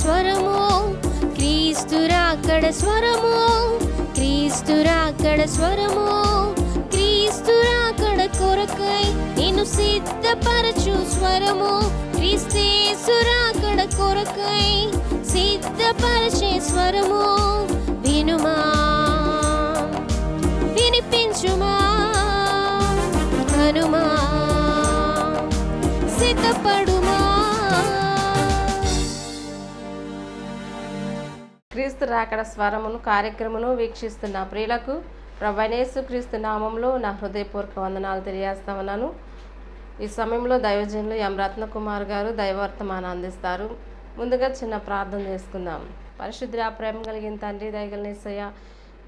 స్వరము, క్రీస్తు రాకడ స్వరము, క్రీస్తు రాకడ స్వరము, క్రీస్తు రాకడ కొరకై నిన్ను సిద్ధపరచు స్వరము, క్రీస్తు రాకడ కొరకై సిద్ధపరచే స్వరము. వినుమా, వినిపించుమా, కనుమా, సిద్ధపడుమా. క్రీస్తు రాకడ స్వరమును కార్యక్రమను వీక్షిస్తున్న ప్రియులకు ప్రభువైన యేసుక్రీస్తు నామంలో నా హృదయపూర్వక వందనాలు తెలియజేస్తా ఉన్నాను. ఈ సమయంలో దైవజనులు ఎం రత్నకుమార్ గారు దైవవర్తమానం అందిస్తారు. ముందుగా చిన్న ప్రార్థన చేసుకుందాం. పరిశుద్ధ ప్రేమ కలిగిన తండ్రి, దయగల యేసయ్య,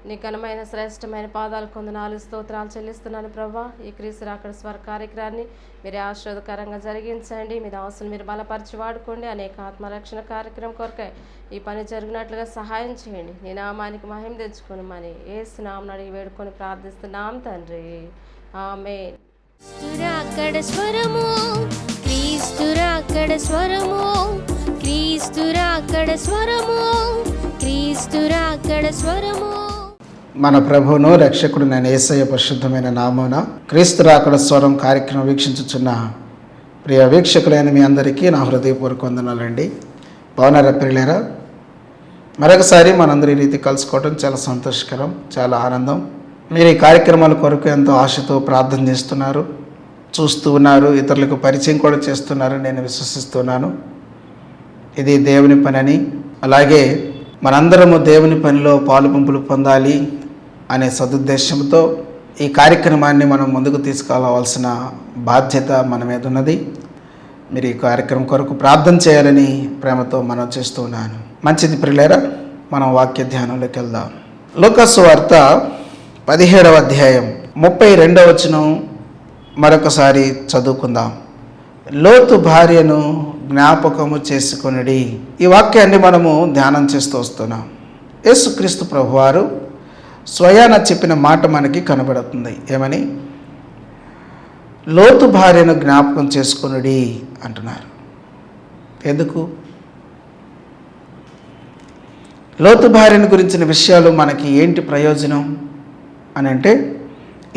నీ ఘనమైన శ్రేష్టమైన పాదాలు కొందనాలు స్తోత్రాలు చెల్లిస్తున్నాను ప్రభా. ఈ క్రీస్తు రాకడ స్వర కార్యక్రమాన్ని మీరే ఆశీర్వాదకరంగా జరిగించండి. మీ దాసులు మీరు బలపరిచి వాడుకోండి. అనేక ఆత్మరక్షణ కార్యక్రమం కొరకై ఈ పని జరిగినట్లుగా సహాయం చేయండి. నీ నామానికి మహిమ తెచ్చుకొని మని యేసు నామమున అడిగి వేడుకొని ప్రార్థిస్తున్నాం తండ్రి, ఆమేన్. రాకడ స్వరము, క్రీస్తు రాకడ స్వరము, క్రీస్తు రాకడ స్వరము, క్రీస్తు రాకడ స్వరము. మన ప్రభువును రక్షకుడునైన యేసయ్య పరిశుద్ధమైన నామమున క్రీస్తు రాకడ స్వరం కార్యక్రమం వీక్షించుచున్న ప్రియ వీక్షకులైన మీ అందరికీ నా హృదయపూర్వక వందనాలండి. బాగున్నారా ప్రియులారా? మరొకసారి మనందరి ఈ రీతి కలుసుకోవడం చాలా సంతోషకరం, చాలా ఆనందం. మీరు ఈ కార్యక్రమాల కొరకు ఎంతో ఆశతో ప్రార్థన చేస్తున్నారు, చూస్తూ ఉన్నారు, ఇతరులకు పరిచయం కూడా చేస్తున్నారు. నేను విశ్వసిస్తున్నాను ఇది దేవుని పని అని. అలాగే మనందరము దేవుని పనిలో పాలు పంపులు పొందాలి అనే సదుద్దేశంతో ఈ కార్యక్రమాన్ని మనం ముందుకు తీసుకెళ్ళవలసిన బాధ్యత మన మీద ఉన్నది. మీరు ఈ కార్యక్రమం కొరకు ప్రార్థన చేయాలని ప్రేమతో మనం చేస్తూ ఉన్నాను. మంచిది ప్రియులారా, మనం వాక్య ధ్యానంలోకి వెళ్దాం. లూకాసు వార్త 17వ అధ్యాయం 32వ వచనం మరొకసారి చదువుకుందాం. లోతు భార్యను జ్ఞాపకము చేసుకొనుడి. ఈ వాక్యాన్ని మనము ధ్యానం చేస్తూ వస్తున్నాం. యేసుక్రీస్తు ప్రభువారు స్వయాన చెప్పిన మాట మనకి కనబడుతుంది. ఏమని? లోతు భార్యను జ్ఞాపకం చేసుకొనుడి అంటున్నారు. ఎందుకు? లోతు భార్యను గురించిన విషయాలు మనకి ఏంటి ప్రయోజనం అని అంటే,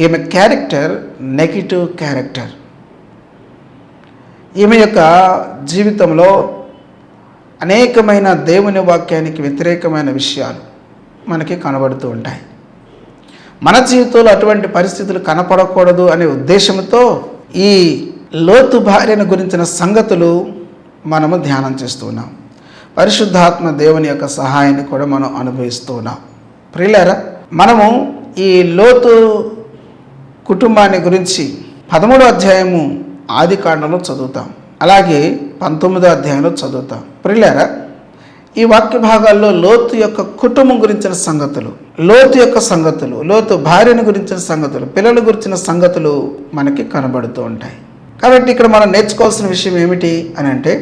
ఈమె క్యారెక్టర్ నెగిటివ్ క్యారెక్టర్. ఈమె యొక్క జీవితంలో అనేకమైన దేవుని వాక్యానికి వ్యతిరేకమైన విషయాలు మనకి కనబడుతూ ఉంటాయి. మన జీవితంలో అటువంటి పరిస్థితులు కనపడకూడదు అనే ఉద్దేశంతో ఈ లోతు భార్యను గురించిన సంగతులు మనము ధ్యానం చేస్తున్నాం. పరిశుద్ధాత్మ దేవుని యొక్క సహాయాన్ని కూడా మనం అనుభవిస్తూ ఉన్నాం. ప్రియులారా, మనము ఈ లోతు కుటుంబాన్ని గురించి 13వ అధ్యాయము ఆది కాండంలో చదువుతాం, అలాగే 19వ అధ్యాయంలో చదువుతాం. ప్రియులారా, ఈ వాక్య భాగాల్లో లోతు యొక్క కుటుంబం గురించిన సంగతులు, లోతు యొక్క సంగతులు, లోతు భార్యను గురించిన సంగతులు, పిల్లల గురించిన సంగతులు మనకి కనబడుతూ ఉంటాయి. కాబట్టి ఇక్కడ మనం నేర్చుకోవాల్సిన విషయం ఏమిటి అని అంటే,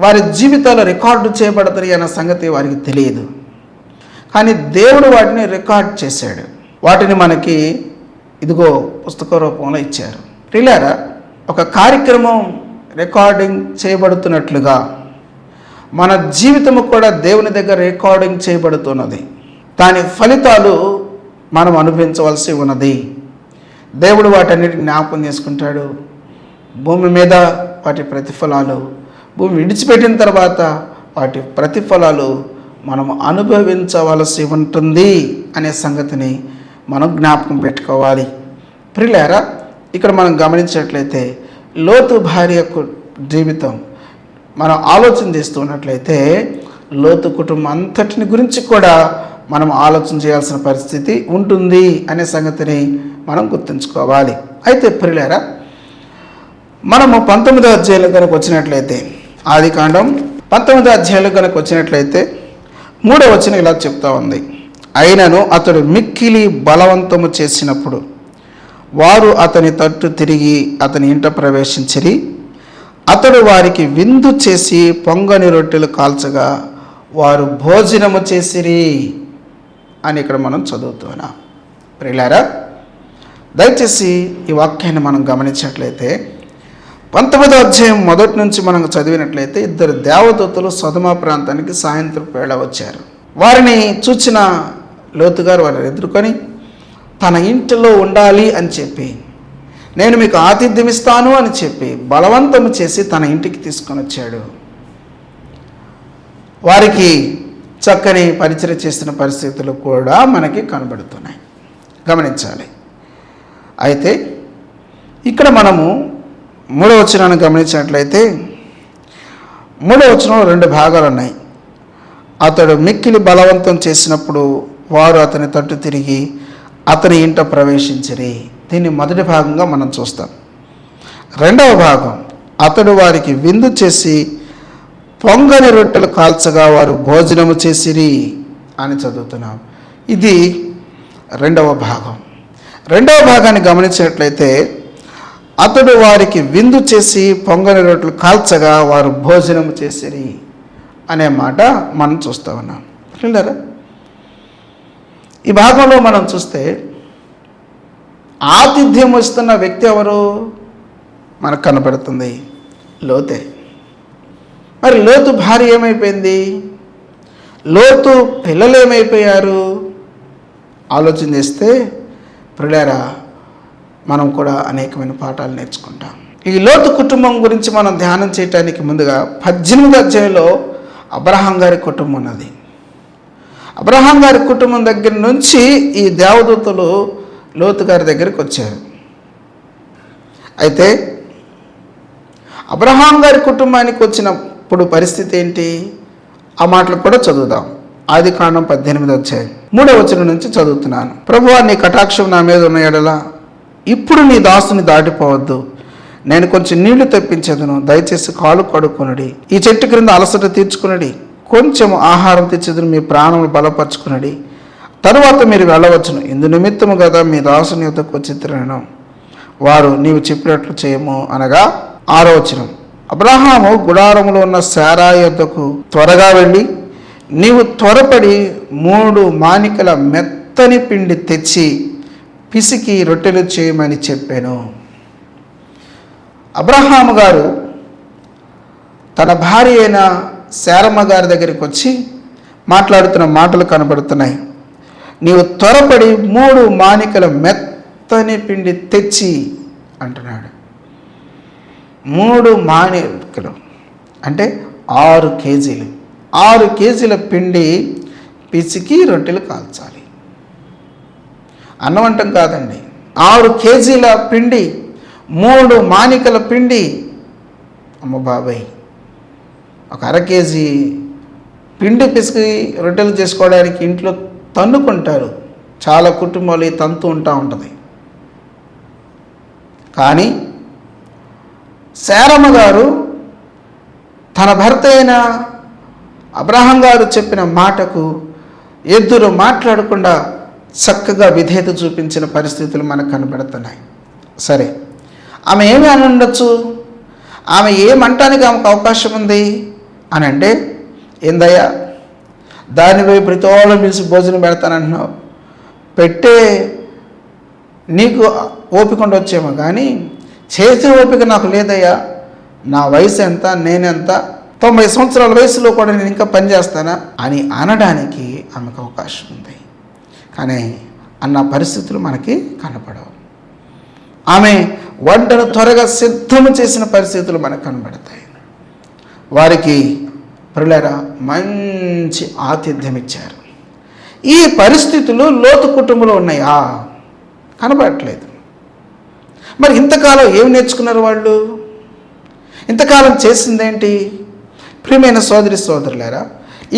వారి జీవితాలు రికార్డు చేయబడతాయి అన్న సంగతి వారికి తెలియదు. కానీ దేవుడు వాటిని రికార్డ్ చేశాడు. వాటిని మనకి ఇదిగో పుస్తక రూపంలో ఇచ్చారు. ప్రియులారా, ఒక కార్యక్రమం రికార్డింగ్ చేయబడుతున్నట్లుగా మన జీవితము కూడా దేవుని దగ్గర రికార్డింగ్ చేయబడుతున్నది. దాని ఫలితాలు మనం అనుభవించవలసి ఉన్నది. దేవుడు వాటన్నిటిని జ్ఞాపకం చేసుకుంటాడు. భూమి మీద వాటి ప్రతిఫలాలు, భూమి విడిచిపెట్టిన తర్వాత వాటి ప్రతిఫలాలు మనం అనుభవించవలసి ఉంటుంది అనే సంగతిని మనం జ్ఞాపకం పెట్టుకోవాలి. ప్రియులారా, ఇక్కడ మనం గమనించినట్లయితే లోతు భార్య జీవితం మనం ఆలోచన చేస్తున్నట్లయితే లోతు కుటుంబం అంతటిని గురించి కూడా మనం ఆలోచన చేయాల్సిన పరిస్థితి ఉంటుంది అనే సంగతిని మనం గుర్తుంచుకోవాలి. అయితే ప్రియులారా, మనము 19వ అధ్యాయంలో కనుక వచ్చినట్లయితే, ఆది కాండం 19వ అధ్యాయంలో కనుక వచ్చినట్లయితే 3వ వచనం ఇలా చెప్తా ఉంది. అయినను అతడు మిక్కిలి బలవంతము చేసినప్పుడు వారు అతని తట్టు తిరిగి అతని ఇంట ప్రవేశించిరి. అతడు వారికి విందు చేసి పొంగని రొట్టెలు కాల్చగా వారు భోజనము చేసిరి అని ఇక్కడ మనం చదువుతున్నాం. ప్రియులారా, దయచేసి ఈ వాక్యాన్ని మనం గమనించినట్లయితే 19వ అధ్యాయం మొదటి నుంచి మనం చదివినట్లయితే ఇద్దరు దేవదూతలు సొదొమ ప్రాంతానికి సాయంత్రం వేళ వచ్చారు. వారిని చూచిన లోతు గారు వారిని ఎదుర్కొని తన ఇంటిలో ఉండాలి అని చెప్పి, నేను మీకు ఆతిథ్యం ఇస్తాను అని చెప్పి బలవంతం చేసి తన ఇంటికి తీసుకొని వచ్చాడు. వారికి చక్కని పరిచయం చేసిన పరిస్థితులు కూడా మనకి కనబడుతున్నాయి, గమనించాలి. అయితే ఇక్కడ మనము 3వ వచనాన్ని గమనించినట్లయితే 3వ వచనంలో 2 భాగాలు ఉన్నాయి. అతడు మిక్కిలి బలవంతం చేసినప్పుడు వారు అతని తట్టు తిరిగి అతని ఇంట ప్రవేశించిరి. దీన్ని మొదటి భాగంగా మనం చూస్తాం. 2వ భాగం, అతడు వారికి విందు చేసి పొంగని రొట్టెలు కాల్చగా వారు భోజనము చేసిరి అని చదువుతున్నాం. ఇది 2వ భాగం. 2వ భాగాన్ని గమనించినట్లయితే అతడు వారికి విందు చేసి పొంగని రొట్టెలు కాల్చగా వారు భోజనము చేసిరి అనే మాట మనం చూస్తూ ఉన్నాం. చూడారా, ఈ భాగంలో మనం చూస్తే ఆతిథ్యం వస్తున్న వ్యక్తి ఎవరు మనకు కనపడుతుంది? లోతే. మరి లోతు భార్య ఏమైపోయింది? లోతు పిల్లలు ఏమైపోయారు? ఆలోచన చేస్తే ప్రియులారా, మనం కూడా అనేకమైన పాఠాలు నేర్చుకుంటాం. ఈ లోతు కుటుంబం గురించి మనం ధ్యానం చేయడానికి ముందుగా 18వ అధ్యాయంలో అబ్రహాం గారి కుటుంబం ఉన్నది. అబ్రహాం గారి కుటుంబం దగ్గర నుంచి ఈ దేవదూతలు లోతు గారి దగ్గరికి వచ్చారు. అయితే అబ్రహాం గారి కుటుంబానికి వచ్చినప్పుడు పరిస్థితి ఏంటి? ఆ మాటలు కూడా చదువుదాం. ఆదికాండం 18వ అధ్యాయం 3వ వచనం నుంచి చదువుతున్నాను. ప్రభువా, నీ కటాక్షం నా మీద ఉన్న యెడల ఇప్పుడు నీ దాసుని దాటిపోవద్దు. నేను కొంచెం నీళ్లు తెప్పించేదను, దయచేసి కాలు కడుక్కునడి, ఈ చెట్టు క్రింద అలసట తీర్చుకునడి, కొంచెం ఆహారం తెచ్చేదను, మీ ప్రాణములు బలపరుచుకునడి, తరువాత మీరు వెళ్ళవచ్చును. ఇందు నిమిత్తము కదా మీ దాసుని యొద్దకు వచ్చిన వారు నీవు చెప్పినట్లు చేయము అనగా. 6వ వచనం, అబ్రహాము గుడారములో ఉన్న శారాయి యొద్దకు త్వరగా వెళ్ళి నీవు త్వరపడి 3 మానికల మెత్తని పిండి తెచ్చి పిసికి రొట్టెలు చేయమని చెప్పాను. అబ్రహాము గారు తన భార్య అయిన శారమ్మ గారి దగ్గరికి వచ్చి మాట్లాడుతున్న మాటలు కనబడుతున్నాయి. నీవు త్వరపడి 3 మానికల మెత్తని పిండి తెచ్చి అంటున్నాడు. 3 మానికలు అంటే 6 కేజీలు. 6 కేజీల పిండి పిసికి రొట్టెలు కాల్చాలి. అన్నం అంటాం కాదండి. 6 కేజీల పిండి, 3 మానికల పిండి. అమ్మ బాబాయ్, ఒక 1/2 కేజీ పిండి పిసికి రొట్టెలు చేసుకోవడానికి ఇంట్లో తన్నుకుంటారు. చాలా కుటుంబాలు ఈ తంతు ఉంటుంది. కానీ శారమ్మ గారు తన భర్త అయిన అబ్రహాం గారు చెప్పిన మాటకు ఎదురు మాట్లాడకుండా చక్కగా విధేయత చూపించిన పరిస్థితులు మనకు కనబడుతున్నాయి. సరే, ఆమె ఏమి అని ఉండొచ్చు? ఆమె ఏమంటానికి ఆమెకు అవకాశం ఉంది అని అంటే, ఏందయ్యా దానిపై ప్రతివాళ్ళం పిలిచి భోజనం పెడతానంటున్నావు, పెట్టే నీకు ఓపిక ఉండొచ్చేమో కానీ చేసే ఓపిక నాకు లేదయ్యా, నా వయసు ఎంత, నేనెంత, 90 సంవత్సరాల వయసులో కూడా నేను ఇంకా పనిచేస్తానా అని అనడానికి ఆమెకు అవకాశం ఉంది. కానీ అన్న పరిస్థితులు మనకి కనపడవు. ఆమె వంటను త్వరగా సిద్ధము చేసిన పరిస్థితులు మనకు కనబడతాయి. వారికి ప్రియులారా మంచి ఆతిథ్యం ఇచ్చారు. ఈ పరిస్థితులు లోతు కుటుంబంలో ఉన్నాయా? కనబడట్లేదు. మరి ఇంతకాలం ఏమి నేర్చుకున్నారు వాళ్ళు? ఇంతకాలం చేసిందేంటి? ప్రియమైన సోదరి సోదరులారా,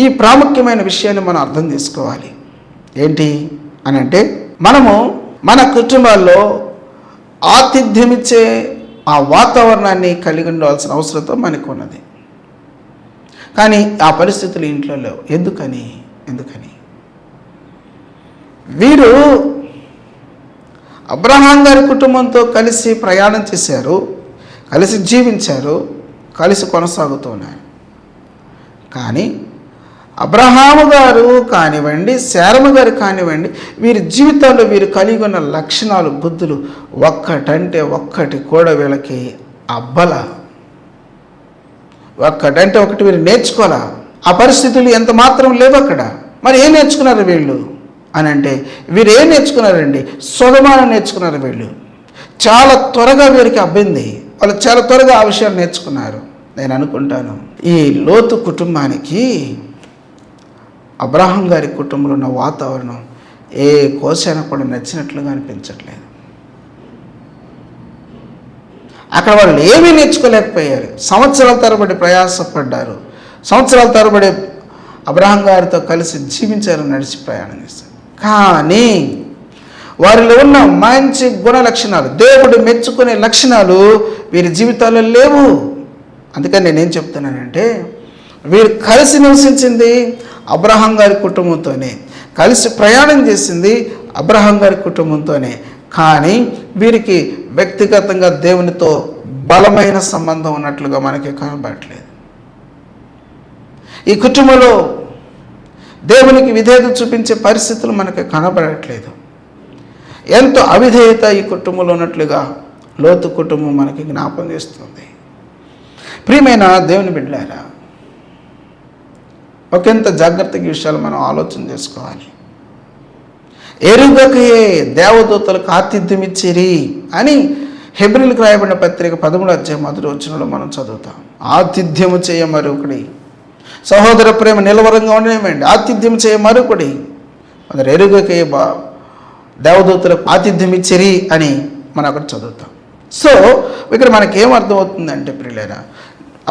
ఈ ప్రాముఖ్యమైన విషయాన్ని మనం అర్థం చేసుకోవాలి. ఏంటి అని అంటే, మనము మన కుటుంబాల్లో ఆతిథ్యం ఇచ్చే ఆ వాతావరణాన్ని కలిగి ఉండాల్సిన అవసరం మనకు ఉన్నది. కానీ ఆ పరిస్థితులు ఇంట్లో లేవు. ఎందుకని? వీరు అబ్రహాం గారి కుటుంబంతో కలిసి ప్రయాణం చేశారు, కలిసి జీవించారు, కలిసి కొనసాగుతున్నారు. కానీ అబ్రహాము గారు కానివ్వండి, శారమ్మ గారు కానివ్వండి, వీరి జీవితాల్లో వీరు కలిగి ఉన్న లక్షణాలు, బుద్ధులు ఒక్కటంటే ఒక్కటి కూడా వీళ్ళకి అబ్బల ఒక్కడంటే ఒకటి వీరు నేర్చుకోవాలా. ఆ పరిస్థితులు ఎంత మాత్రం లేవు అక్కడ. మరి ఏం నేర్చుకున్నారు వీళ్ళు అని అంటే, వీరు ఏం నేర్చుకున్నారండి? సొదొమను నేర్చుకున్నారు వీళ్ళు. చాలా త్వరగా వీరికి అబ్బింది. వాళ్ళు చాలా త్వరగా ఆ విషయాలు నేర్చుకున్నారు. నేను అనుకుంటాను, ఈ లోతు కుటుంబానికి అబ్రహాం గారి కుటుంబంలో ఉన్న వాతావరణం ఏ కోశాన కూడా నచ్చినట్లుగా అనిపించట్లేదు. అక్కడ వాళ్ళు ఏమీ నేర్చుకోలేకపోయారు. సంవత్సరాల తరబడి ప్రయాసపడ్డారు. సంవత్సరాల తరబడి అబ్రహాం గారితో కలిసి జీవించారు, నడిచి ప్రయాణం చేశారు. కానీ వారిలో ఉన్న మంచి గుణ లక్షణాలు, దేవుడు మెచ్చుకునే లక్షణాలు వీరి జీవితాల్లో లేవు. అందుకని నేనేం చెప్తున్నానంటే, వీరు కలిసి నివసించింది అబ్రహాం గారి కుటుంబంతోనే, కలిసి ప్రయాణం చేసింది అబ్రహాం గారి కుటుంబంతోనే. కానీ వీరికి వ్యక్తిగతంగా దేవునితో బలమైన సంబంధం ఉన్నట్లుగా మనకి కనబడట్లేదు. ఈ కుటుంబంలో దేవునికి విధేయత చూపించే పరిస్థితులు మనకి కనబడట్లేదు. ఎంతో అవిధేయత ఈ కుటుంబంలో ఉన్నట్లుగా లోతు కుటుంబం మనకి జ్ఞాపకం చేస్తుంది. ప్రియమైన దేవుని బిడ్డలారా, ఒకంత జాగ్రత్తగా విషయాలు మనం ఆలోచన చేసుకోవాలి. ఎరుగకయే దేవదూతలకు ఆతిథ్యం ఇచ్చిరి అని హెబ్రీలకు రాయబడిన పత్రిక 13వ అధ్యాయం 1వ వచనంలో మనం చదువుతాం. ఆతిథ్యము చేయ మరొకడి, సహోదర ప్రేమ నిలవరంగా ఉండేమండి. ఆతిథ్యం చేయ మరొకడి, మరి ఎరుగకయే దేవదూతలకు ఆతిథ్యం ఇచ్చిరి అని మనం అక్కడ చదువుతాం. సో ఇక్కడ మనకేం అర్థమవుతుందంటే ప్రియులారా,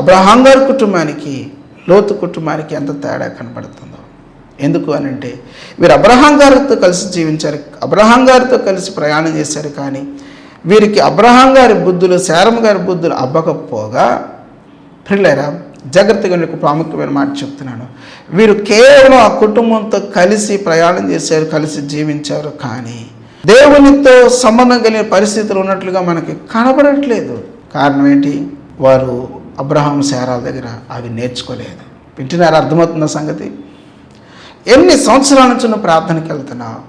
అబ్రహాం గారి కుటుంబానికి లోతు కుటుంబానికి ఎంత తేడా కనపడుతుందో. ఎందుకు అని అంటే, వీరు అబ్రహాం గారితో కలిసి జీవించారు, అబ్రహాం గారితో కలిసి ప్రయాణం చేశారు. కానీ వీరికి అబ్రహాం గారి బుద్ధులు, శారమ్మ గారి బుద్ధులు అబ్బకపోగా, ప్రియులారా జాగ్రత్తగా నీకు ప్రాముఖ్యమైన మాట చెప్తున్నాను, వీరు కేవలం ఆ కుటుంబంతో కలిసి ప్రయాణం చేశారు, కలిసి జీవించారు. కానీ దేవునితో సంబంధం కలిగిన పరిస్థితులు ఉన్నట్లుగా మనకి కనబడట్లేదు. కారణం ఏంటి? వారు అబ్రహాం శారాల దగ్గర అవి నేర్చుకోలేదు. వింటున్నారా? అర్థమవుతున్న సంగతి? ఎన్ని సంవత్సరాల నుంచి నువ్వు ప్రార్థనకి వెళ్తున్నావు?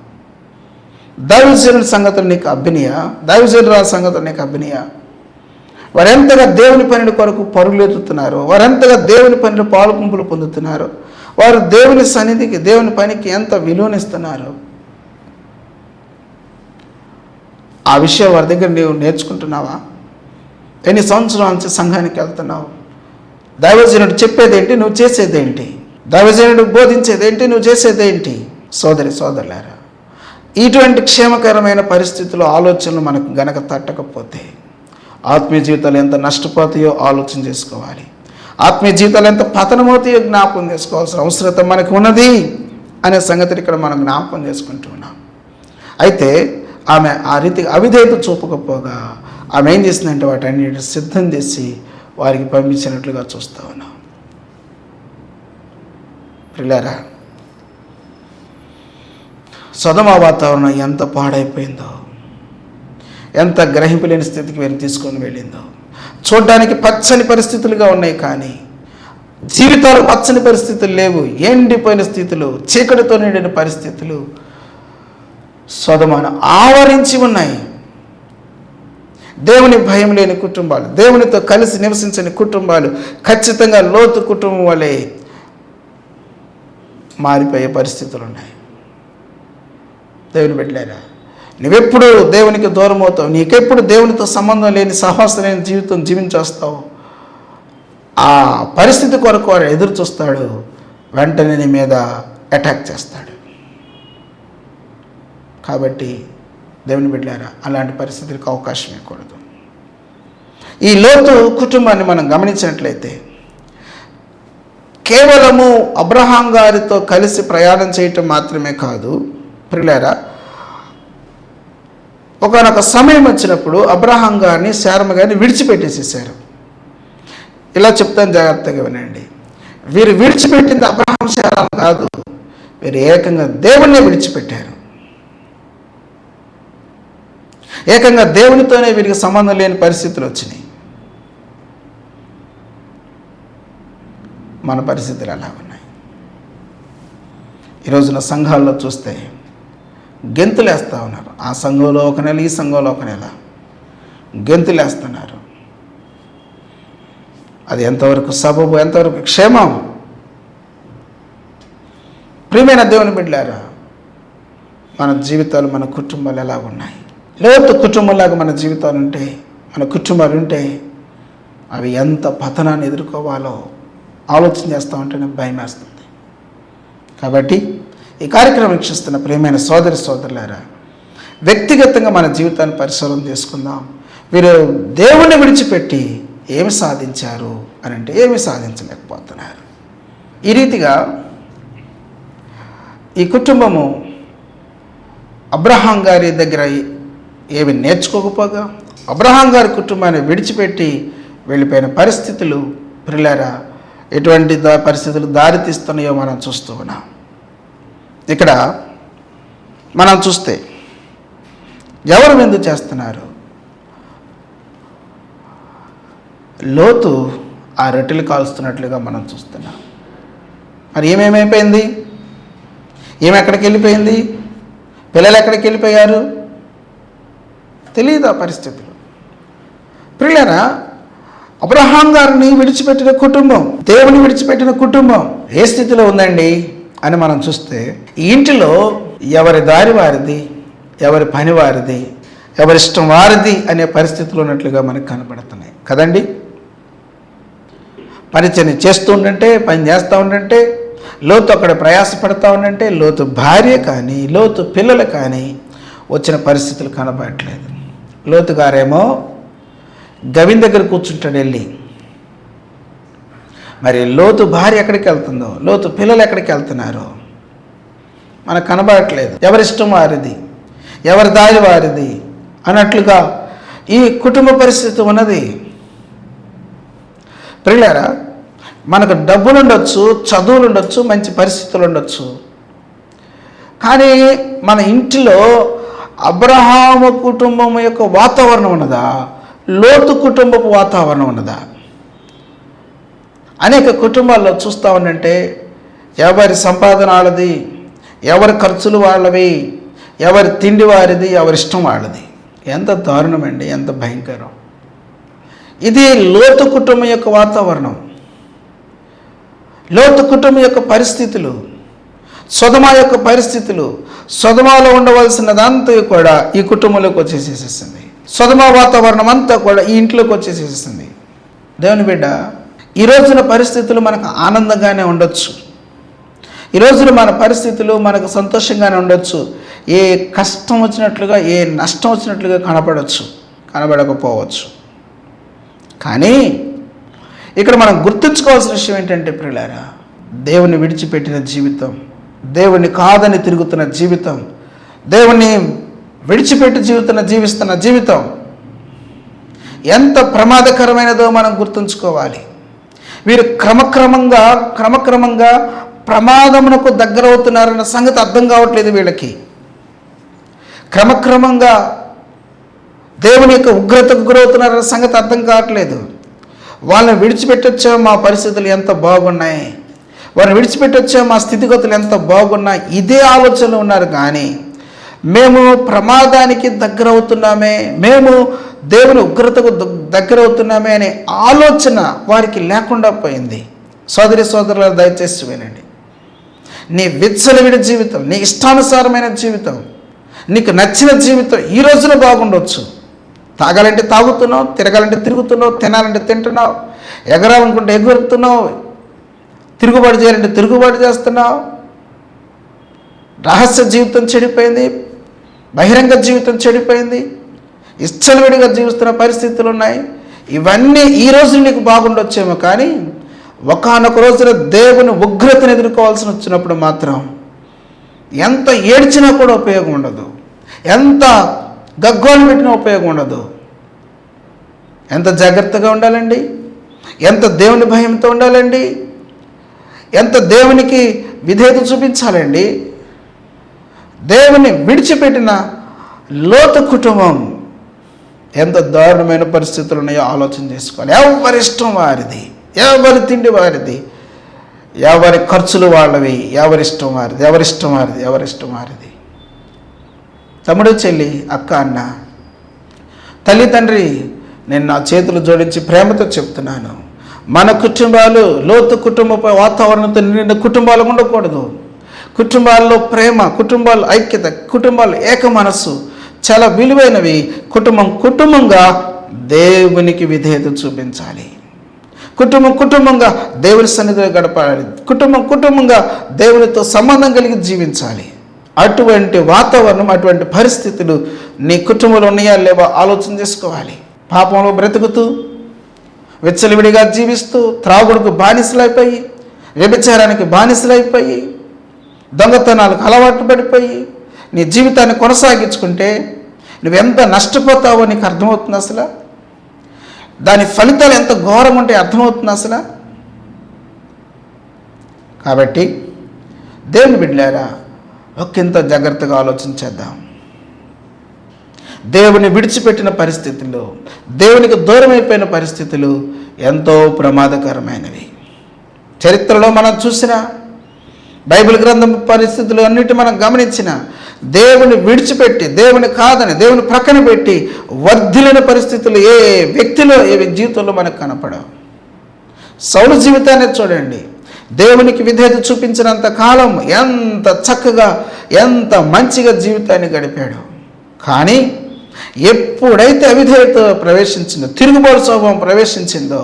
దైవజనుడి సంగతులు నీకు అభినయ, దైవజనుల సంగతులు నీకు అభినయ. వారెంతగా దేవుని పని కొరకు పరుగులెత్తుతున్నారు, వారెంతగా దేవుని పనిలో పాలుపుంపులు పొందుతున్నారు, వారు దేవుని సన్నిధికి, దేవుని పనికి ఎంత విలువనిస్తున్నారు, ఆ విషయం వారి దగ్గర నీవు నేర్చుకుంటున్నావా? ఎన్ని సంవత్సరాల నుంచి సంఘానికి వెళ్తున్నావు? దైవజనుడు చెప్పేదేంటి, నువ్వు చేసేదేంటి? దైవజనుడు బోధించేదేంటి, నువ్వు చేసేదేంటి? సోదరి సోదరులారా, ఇటువంటి క్షేమకరమైన పరిస్థితుల్లో ఆలోచనలు మనకు గనక తట్టకపోతే ఆత్మీయ జీవితాలు ఎంత నష్టపోతాయో ఆలోచన చేసుకోవాలి. ఆత్మీయ జీవితాలు ఎంత పతనమవుతాయో జ్ఞాపకం చేసుకోవాల్సిన అవసరం మనకు ఉన్నది అనే సంగతిని ఇక్కడ మనం జ్ఞాపకం చేసుకుంటూ ఉన్నాం. అయితే ఆమె ఆ రీతిగా అవిధేయత చూపకపోగా ఆమె ఏం చేసిందంటే వాటన్నిటిని సిద్ధం చేసి వారికి పంపించినట్లుగా చూస్తూ ఉన్నాం. ప్రియులారా, సొదొమ వాతావరణం ఎంత పాడైపోయిందో, ఎంత గ్రహింపులేని స్థితికి వీరు తీసుకొని వెళ్ళిందో. చూడ్డానికి పచ్చని పరిస్థితులుగా ఉన్నాయి, కానీ జీవితాలు పచ్చని పరిస్థితులు లేవు. ఎండిపోయిన స్థితులు, చీకటితో నిండిన పరిస్థితులు సొదొమను ఆవరించి ఉన్నాయి. దేవుని భయం లేని కుటుంబాలు, దేవునితో కలిసి నివసించని కుటుంబాలు ఖచ్చితంగా లోతు కుటుంబం వలె మారిపోయే పరిస్థితులు ఉన్నాయి. దేవుని బిడ్డలారా, నువ్వెప్పుడు దేవునికి దూరం అవుతావు, నీకెప్పుడు దేవునితో సంబంధం లేని, సహవాసం లేని జీవితం జీవించేస్తావు, ఆ పరిస్థితి కొరకు వాడు ఎదురు చూస్తాడు, వెంటనే నీ మీద అటాక్ చేస్తాడు. కాబట్టి దేవుని బిడ్డలారా, అలాంటి పరిస్థితులకు అవకాశం ఇవ్వకూడదు. ఈ లోతు కుటుంబాన్ని మనం గమనించినట్లయితే కేవలము అబ్రహాం గారితో కలిసి ప్రయాణం చేయటం మాత్రమే కాదు ప్రియులారా, ఒకనొక సమయం వచ్చినప్పుడు అబ్రహాం గారిని, శారమ్మ గారిని విడిచిపెట్టేసేసారు. ఇలా చెప్తాను, జాగ్రత్తగా వినండి. వీరు విడిచిపెట్టింది అబ్రహాం శారమ్మ కాదు, వీరు ఏకంగా దేవుణ్ణి విడిచిపెట్టారు. ఏకంగా దేవునితోనే వీరికి సంబంధం లేని పరిస్థితులు వచ్చినాయి. మన పరిస్థితులు ఎలా ఉన్నాయి? ఈరోజున సంఘాల్లో చూస్తే గెంతులేస్తూ ఉన్నారు. ఆ సంఘంలో ఒక నెల, ఈ సంఘంలో ఒక నెల గెంతులేస్తున్నారు. అది ఎంతవరకు సబబు, ఎంతవరకు క్షేమం? ప్రియమైన దేవుని బిడ్డలారా, మన జీవితాలు, మన కుటుంబాలు ఎలా ఉన్నాయి? లోతు కుటుంబంలాగా మన జీవితాలు ఉంటే, మన కుటుంబాలు ఉంటే అవి ఎంత పతనాన్ని ఎదుర్కోవాలో ఆలోచన చేస్తూ ఉంటేనే భయం వేస్తుంది. కాబట్టి ఈ కార్యక్రమం వీక్షిస్తున్న ప్రియమైన సోదరులారా, వ్యక్తిగతంగా మన జీవితాన్ని పరిశీలన చేసుకుందాం. వీరు దేవుణ్ణి విడిచిపెట్టి ఏమి సాధించారు అని అంటే ఏమి సాధించలేకపోతున్నారు. ఈ రీతిగా ఈ కుటుంబము అబ్రహాం గారి దగ్గర ఏమి నేర్చుకోకపోగా అబ్రహాం గారి కుటుంబాన్ని విడిచిపెట్టి వెళ్ళిపోయిన పరిస్థితులు ప్రియులారా, ఎటువంటి పరిస్థితులు దారితీస్తున్నాయో మనం చూస్తూ ఉన్నాం. ఇక్కడ మనం చూస్తే ఎవరు విందు చేస్తున్నారు? లోతు ఆ రొట్టెలు కాల్స్తున్నట్లుగా మనం చూస్తున్నాం. మరి ఏమేమైపోయింది? ఎక్కడికి వెళ్ళిపోయింది? పిల్లలు ఎక్కడికి వెళ్ళిపోయారు? తెలియదు ఆ పరిస్థితులు. ప్రియులారా, అబ్రహాం గారిని విడిచిపెట్టిన కుటుంబం, దేవుని విడిచిపెట్టిన కుటుంబం ఏ స్థితిలో ఉందండి అని మనం చూస్తే, ఈ ఇంటిలో ఎవరి దారి వారిది, ఎవరి పని వారిది, ఎవరిష్టం వారిది అనే పరిస్థితులు ఉన్నట్లుగా మనకు కనబడుతున్నాయి కదండి. పరిచయం చేస్తూ ఉండంటే, పని చేస్తూ ఉండంటే, లోతు అక్కడ ప్రయాసపడతా ఉండంటే, లోతు భార్య కానీ లోతు పిల్లలు కానీ వచ్చిన పరిస్థితులు కనబడట్లేదు. లోతు గారేమో గవిన్ దగ్గర కూర్చుంటాడు వెళ్ళి. మరి లోతు భార్య ఎక్కడికి వెళ్తుందో, లోతు పిల్లలు ఎక్కడికి వెళ్తున్నారో మనకు కనబడట్లేదు. ఎవరిష్టం వారిది, ఎవరి దారి వారిది అన్నట్లుగా ఈ కుటుంబ పరిస్థితి ఉన్నది. ప్రియులారా, మనకు డబ్బులు ఉండొచ్చు, చదువులు ఉండొచ్చు, మంచి పరిస్థితులు ఉండొచ్చు, కానీ మన ఇంటిలో అబ్రహాము కుటుంబం యొక్క వాతావరణం ఉన్నదా, లోతు కుటుంబపు వాతావరణం ఉన్నదా? అనేక కుటుంబాల్లో చూస్తూ ఉండంటే ఎవరి సంపాదన వాళ్ళది, ఎవరి ఖర్చులు వాళ్ళవి, ఎవరి తిండి వారిది, ఎవరి ఇష్టం వాళ్ళది. ఎంత దారుణం అండి, ఎంత భయంకరం. ఇది లోతు కుటుంబం యొక్క వాతావరణం, లోతు కుటుంబం యొక్క పరిస్థితులు, సొదమ యొక్క పరిస్థితులు. సొదమలో ఉండవలసినదంతా కూడా ఈ కుటుంబంలోకి వచ్చేసేసింది. సొదమ వాతావరణం అంతా కూడా ఈ ఇంట్లోకి వచ్చేసేసింది. దేవుని బిడ్డ, ఈ రోజున పరిస్థితులు మనకు ఆనందంగానే ఉండొచ్చు, ఈ రోజున మన పరిస్థితులు మనకు సంతోషంగానే ఉండొచ్చు. ఏ కష్టం వచ్చినట్లుగా, ఏ నష్టం వచ్చినట్లుగా కనబడకపోవచ్చు. కానీ ఇక్కడ మనం గుర్తుంచుకోవాల్సిన విషయం ఏంటంటే ప్రియులారా, దేవుని విడిచిపెట్టిన జీవితం, దేవుని కాదని తిరుగుతున్న జీవితం, దేవుని విడిచిపెట్టి జీవిస్తున్న జీవితం ఎంత ప్రమాదకరమైనదో మనం గుర్తుంచుకోవాలి. వీరు క్రమక్రమంగా ప్రమాదమునకు దగ్గరవుతున్నారన్న సంగతి అర్థం కావట్లేదు వీళ్ళకి. క్రమక్రమంగా దేవుని యొక్క ఉగ్రతకు గురవుతున్నారన్న సంగతి అర్థం కావట్లేదు. వాళ్ళని విడిచిపెట్టొచ్చా, మా పరిస్థితులు ఎంత బాగున్నాయి, వారిని విడిచిపెట్టొచ్చా, మా స్థితిగతులు ఎంత బాగున్నాయి, ఇదే ఆలోచనలో ఉన్నారు. కానీ మేము ప్రమాదానికి దగ్గరవుతున్నామే, మేము దేవుని ఉగ్రతకు దగ్గరవుతున్నామే అనే ఆలోచన వారికి లేకుండా పోయింది. సోదరులారా, దయచేసి వినండి. నీ విచ్చలవిడి జీవితం, నీ ఇష్టానుసారమైన జీవితం, నీకు నచ్చిన జీవితం ఈ రోజున బాగుండొచ్చు. తాగాలంటే తాగుతున్నావు, తిరగాలంటే తిరుగుతున్నావు, తినాలంటే తింటున్నావు, ఎగరాలనుకుంటే ఎగురుతున్నావు, తిరుగుబాటు చేయాలంటే తిరుగుబాటు చేస్తున్నావు. రహస్య జీవితం చెడిపోయింది, బహిరంగ జీవితం చెడిపోయింది, ఇచ్చలవిడిగా జీవిస్తున్న పరిస్థితులు ఉన్నాయి. ఇవన్నీ ఈ రోజు నీకు బాగుండొచ్చేమో, కానీ ఒకానొక రోజున దేవుని ఉగ్రతను ఎదుర్కోవాల్సి వచ్చినప్పుడు మాత్రం ఎంత ఏడ్చినా కూడా ఉపయోగం ఉండదు, ఎంత గగ్గోలు పెట్టినా ఉపయోగం ఉండదు. ఎంత జాగ్రత్తగా ఉండాలండి, ఎంత దేవుని భయంతో ఉండాలండి, ఎంత దేవునికి విధేయత చూపించాలండి. దేవుని విడిచిపెట్టిన లోతు కుటుంబం ఎంత దారుణమైన పరిస్థితులు ఉన్నాయో ఆలోచన చేసుకోవాలి. ఎవరిష్టం వారిది, ఎవరి తిండి వారిది, ఎవరి ఖర్చులు వాళ్ళవి, ఎవరిష్టం వారిది. తమ్ముడు, చెల్లి, అక్క, అన్న, తల్లి, తండ్రి, నేను నా చేతులు జోడించి ప్రేమతో చెప్తున్నాను, మన కుటుంబాలు లోతు కుటుంబ వాతావరణంతో నిండిన కుటుంబాలు ఉండకూడదు. కుటుంబాల్లో ప్రేమ, కుటుంబాల ఐక్యత, కుటుంబాలు ఏక మనస్సు చాలా విలువైనవి. కుటుంబంగా దేవునికి విధేయత చూపించాలి. కుటుంబంగా దేవుని సన్నిధిలో గడపాలి. కుటుంబంగా దేవునితో సంబంధం కలిగి జీవించాలి. అటువంటి వాతావరణం, అటువంటి పరిస్థితులు నీ కుటుంబంలో ఉన్నాయా లేవో ఆలోచన చేసుకోవాలి. పాపంలో బ్రతుకుతూ, విచ్చలవిడిగా జీవిస్తూ, త్రాగుడుకు బానిసలైపోయి, వ్యభిచారానికి బానిసలైపోయి, దొంగతనాలకు అలవాటు పడిపోయి నీ జీవితాన్ని కొనసాగించుకుంటే నువ్వెంత నష్టపోతావో నీకు అర్థమవుతుంది. అసలు దాని ఫలితాలు ఎంత ఘోరం ఉంటే అర్థమవుతుంది అసలు. కాబట్టి దేవుని బిడ్డలారా, ఒకంత జాగ్రత్తగా ఆలోచించేద్దాం. దేవుని విడిచిపెట్టిన పరిస్థితులు, దేవునికి దూరం అయిపోయిన పరిస్థితులు ఎంతో ప్రమాదకరమైనవి. చరిత్రలో మనం చూసిన బైబిల్ గ్రంథం పరిస్థితులు అన్నిటి మనం గమనించిన, దేవుని విడిచిపెట్టి, దేవుని కాదని, దేవుని ప్రక్కన పెట్టి వర్ధిల్లిన పరిస్థితులు ఏ వ్యక్తిలో, ఏ జీవితంలో మనకు కనపడవు. సౌలు జీవితాన్ని చూడండి. దేవునికి విధేయత చూపించినంత కాలం ఎంత చక్కగా, ఎంత మంచిగా జీవితాన్ని గడిపాడు. కానీ ఎప్పుడైతే అవిధేయత ప్రవేశించిందో, తిరుగుబాటు స్వభావం ప్రవేశించిందో,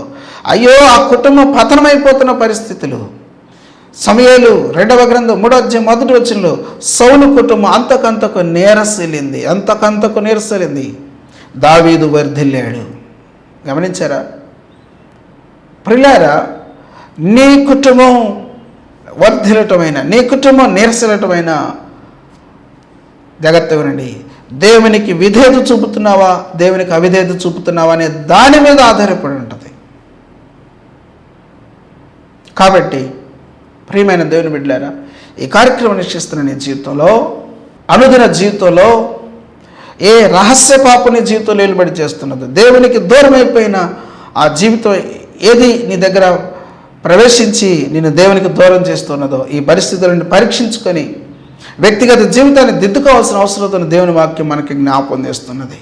అయ్యో ఆ కుటుంబం పతనమైపోతున్న పరిస్థితులు. సమూయేలు 2వ గ్రంథం 3వ అధ్యాయం 1వ వచనంలో సౌలు కుటుంబం అంతకంతకు నీరసలింది. దావీదు వర్ధిల్లాడు. గమనించారా ప్రియులారా? నీ కుటుంబం వర్ధిల్లటమైన, నీ కుటుంబం నీరసలటమైన జాగ్రత్తగా ఉండండి. దేవునికి విధేయత చూపుతున్నావా, దేవునికి అవిధేయత చూపుతున్నావా అనే దాని మీద ఆధారపడి ఉంటుంది. కాబట్టి ప్రియమైన దేవుని బిడ్డలారా, ఈ కార్యక్రమం నిశ్చిస్తున్న నీ జీవితంలో, అనుదిన జీవితంలో ఏ రహస్య పాపని జీవితంలో నిలబడి చేస్తున్నదో, దేవునికి దూరం అయిపోయిన ఆ జీవితం ఏది నీ దగ్గర ప్రవేశించి నిన్ను దేవునికి దూరం చేస్తున్నదో, ఈ పరిస్థితులను పరీక్షించుకొని వ్యక్తిగత జీవితాన్ని దిద్దుకోవాల్సిన అవసరతను దేవుని వాక్యం మనకి జ్ఞాపకం చేస్తున్నది.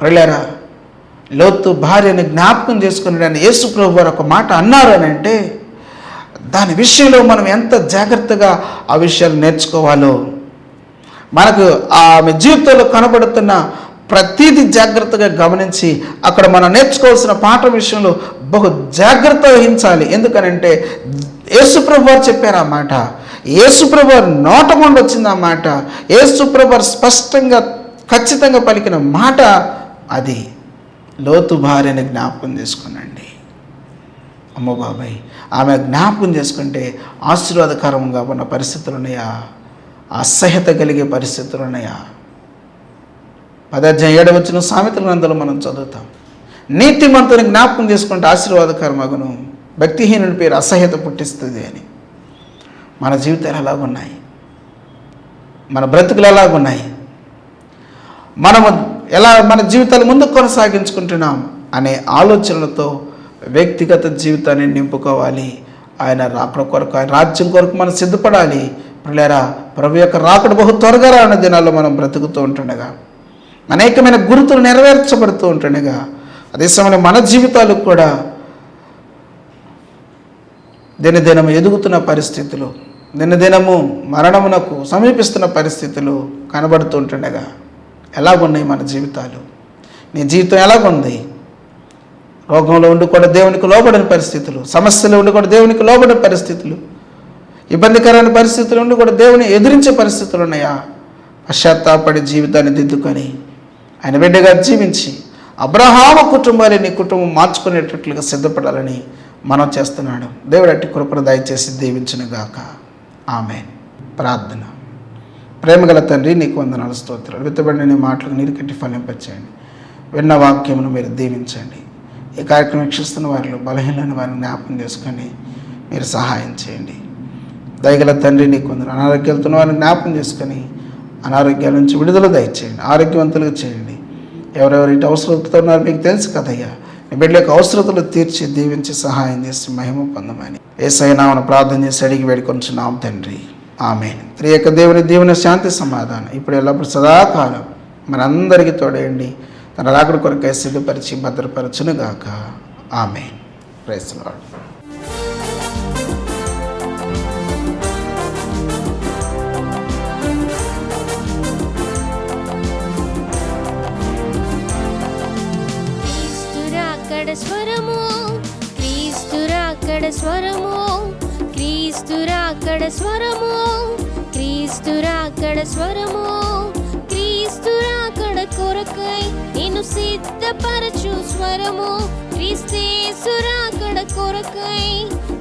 ప్రియులారా, లోతు భార్యని జ్ఞాపకం చేసుకుని యేసు ప్రభు వారు ఒక మాట అన్నారు అని అంటే, దాని విషయంలో మనం ఎంత జాగ్రత్తగా ఆ విషయాలు నేర్చుకోవాలో, మనకు ఆమె జీవితంలో కనబడుతున్న ప్రతీది జాగ్రత్తగా గమనించి అక్కడ మనం నేర్చుకోవాల్సిన పాఠం విషయంలో బహు జాగ్రత్త వహించాలి. ఎందుకనంటే యేసుప్రభు వారు చెప్పారు ఆ మాట, యేసుప్రభు వారు నోట నుండి వచ్చింది ఆ మాట, యేసుప్రభు వారు స్పష్టంగా ఖచ్చితంగా పలికిన మాట అది. లోతు భార్యని జ్ఞాపకం చేసుకునండి. అమ్మ బాబాయ్, ఆమె జ్ఞాపకం చేసుకుంటే ఆశీర్వాదకరంగా ఉన్న పరిస్థితులు ఉన్నాయా, అసహ్యత కలిగే పరిస్థితులు ఉన్నాయా? 10వ అధ్యాయం 7వ వచనం సామెతల గ్రంథంలో మనం చదువుతాం. నీతిమంతుని జ్ఞాపకం చేసుకుంటే ఆశీర్వాదకరమగును, భక్తిహీనుని పేరు అసహ్యత పుట్టిస్తుంది అని. మన జీవితాలు ఎలాగున్నాయి, మన బ్రతుకులు ఎలాగున్నాయి, మనము ఎలా మన జీవితాలు ముందుకు కొనసాగించుకుంటున్నాం అనే ఆలోచనలతో వ్యక్తిగత జీవితాన్ని నింపుకోవాలి. ఆయన రాకడ కొరకు, ఆయన రాజ్యం కొరకు మనం సిద్ధపడాలి. ప్రియులారా, ప్రభు యొక్క రాకడ బహు త్వరగా రాని దినాల్లో మనం బ్రతుకుతూ ఉంటుండగా, అనేకమైన గుర్తులు నెరవేర్చబడుతూ ఉంటుండగా, అదే సమయంలో మన జీవితాలకు కూడా దినదినము ఎదుగుతున్న పరిస్థితులు, దినదినము మరణమునకు సమీపిస్తున్న పరిస్థితులు కనబడుతూ ఉంటుండగా ఎలాగున్నాయి మన జీవితాలు? నీ జీవితం ఎలాగుంది? రోగంలో ఉండి కూడా దేవునికి లోబడిన పరిస్థితులు, సమస్యలు ఉండి కూడా దేవునికి లోబడిన పరిస్థితులు, ఇబ్బందికరమైన పరిస్థితులు ఉండి కూడా దేవుని ఎదిరించే పరిస్థితులు ఉన్నాయా? పశ్చాత్తాపడి జీవితాన్ని దిద్దుకొని ఆయన బిడ్డగా జీవించి అబ్రహాము కుటుంబాన్ని నీ కుటుంబం మార్చుకునేటట్లుగా సిద్ధపడాలని మనం చేస్తున్నాడు. దేవుడు అట్టి కృపను దయచేసి దీవించునుగాక. ఆమేన్. ప్రార్థన. ప్రేమగల తండ్రి, నీకు వందనాలు, స్తోత్రాలు. విత్తబడిన నీ మాటలకు నీరు కట్టి ఫలింపచేయండి. విన్న వాక్యమును మీరు దీవించండి. ఈ కార్యక్రమం వీక్షిస్తున్న వారిలో బలహీనమైన వారిని జ్ఞాపకం చేసుకొని మీరు సహాయం చేయండి. దయగల తండ్రి, నీకు వందనాలు. అనారోగ్యాలతో వారిని జ్ఞాపకం చేసుకొని అనారోగ్యాల నుంచి విడుదల దయచేయండి, ఆరోగ్యవంతులుగా చేయండి. ఎవరెవరు ఇటు అవసరతతో ఉన్నారో మీకు తెలుసు కదయ్యా. నీ బిడ్డ యొక్క అవసరతలు తీర్చి దీవించి సహాయం చేసి మహిమ పొందమని యేసయ్య నామమున ప్రార్థన చేసి అడిగి వేడుకొంచున్నాం తండ్రి. ఆమేన్. త్రియక దేవుని దీవెన, శాంతి, సమాధానం ఇప్పుడు ఎల్లప్పుడు సదాకాలం మనందరికీ తోడేయండి. తన రాకడ కొరకై సిద్ధపరిచి భద్రపరచునుగాక. ఆమేన్. Praise the Lord. స్వరము క్రీస్తురాకడ స్వరము క్రీస్తురాకడ స్వరము క్రీస్తురాకడ స్వరము క్రీస్తురాకడ కొరకై నేను సిద్ధపరచు స్వరము క్రీస్తేసురాకడ కొరకై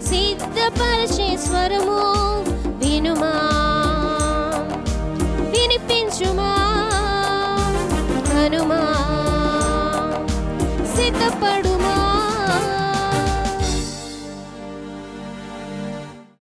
సిద్ధపరచే స్వరము